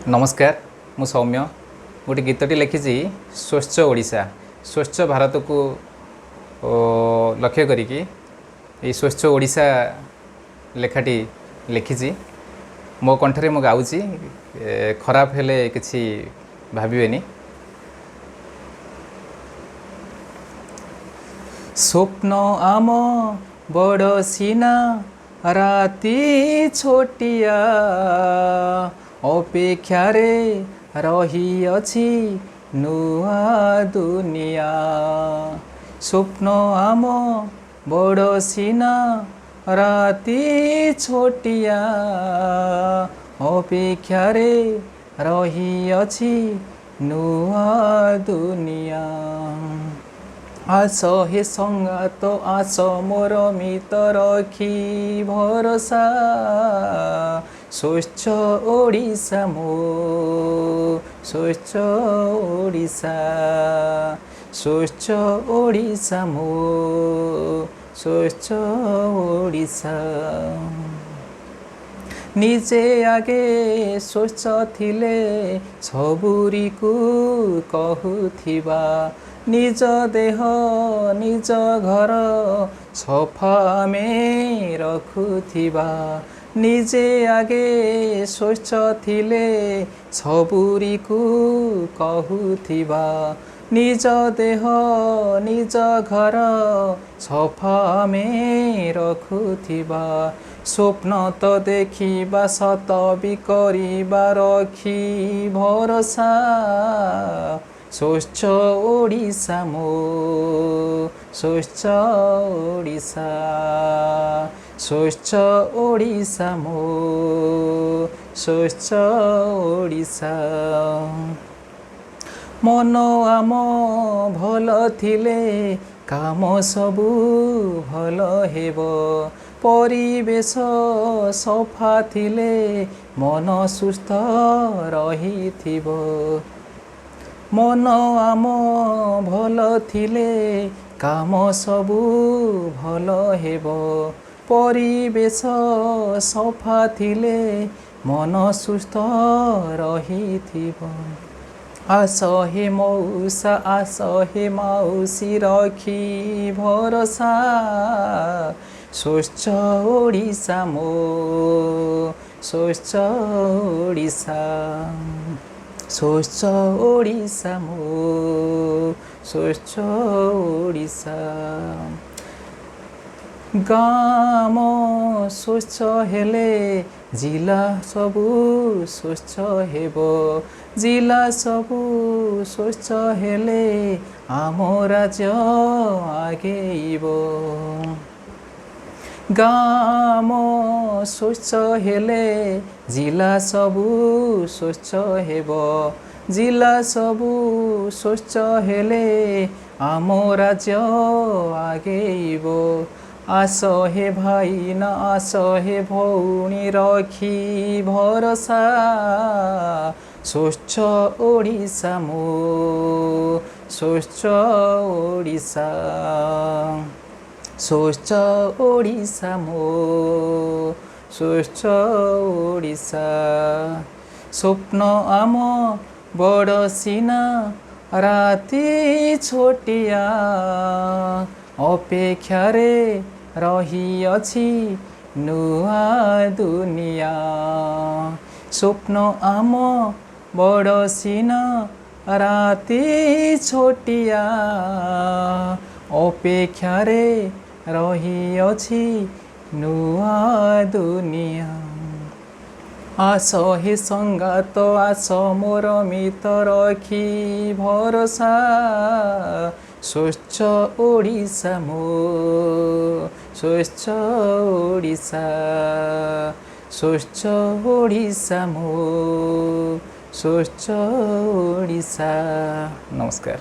नमस्कार मु सौम्य गोटे गीतटी लिखी स्वच्छ ओडिशा स्वच्छ भारत को लक्ष्य करी स्वच्छ ओडिशा लेखाटी लिखी मो कंठरे मु गाऊँगी खराब हेले किसी भाविबेनी। स्वप्न आम बड़ सीना राति छोटिया अपेक्षारे रही अछि नुआ दुनिया। स्वप्न आम बड़ सीना राति छोटिया अपेक्षारे रही अछि नुआ दुनिया। आस हे संगात आस मोर मित रखी भरोसा स्वच्छ ओडिशा मो स्वच्छ ओडिशा स्वच्छ ओडिशा मो स्वच्छ ओडिशा। निजे आगे स्वच्छ थिले सबुरी को कहूथिबा निज देह निज घर सफा में रखुथिबा। निजे आगे स्वच्छ थिले सबुरी को कहूथिबा निज देह निज घर सफा में रखुथिबा। स्वप्न तो देखिबा सत भी करिबा रखी भरोसा स्वच्छ ओडिशा मो स्वच्छ ओडिशा स्वच्छ ओडिशा मो स्वच्छ ओडिशा। मन आम भल थिले काम सबु भल हेबो परिवेश सफा थिले मन सुस्थ रहिथिबो। मन आम भल थिले काम सबु भल हेबो परिवेश सफा थिले मन सुस्थ रहिथिबो। आस हे मौसा आस हे माउसी रखी भरोसा स्वच्छ ओडिशा मो स्वच्छ ओडिशा स्वच्छ ओडिशा मो स्वच्छ ओडिशा। गाम स्वच्छ हेले जिला सबु स्वच्छ हेबो जिला सबु स्वच्छ हेले आम राज्य आगेइबो। गाम स्वच्छ हेले जिला सबु स्वच्छ हेबो जिला सबु स्वच्छ हेले आम राज्य आगेइबो। आस हे भाई न आस हे भौणी रखी भरोसा स्वच्छ ओडिशा मो स्वच्छ ओडिशा स्वच्छ ओडिशा मो स्वच्छ ओडिशा। स्वप्न आम बड़ सीना राति छोटिया अपेक्षारे रही अछि नुआ दुनिया। स्वप्न आम बड़ सीना राति छोटिया अपेक्षारे रही अछि नुआ दुनिया। आस हे संगात आस मोर मित रखी भरोसा स्वच्छ ओडिशा मो स्वच्छ ओडिशा स्वच्छ ओडिशा मो स्वच्छ ओडिशा। नमस्कार।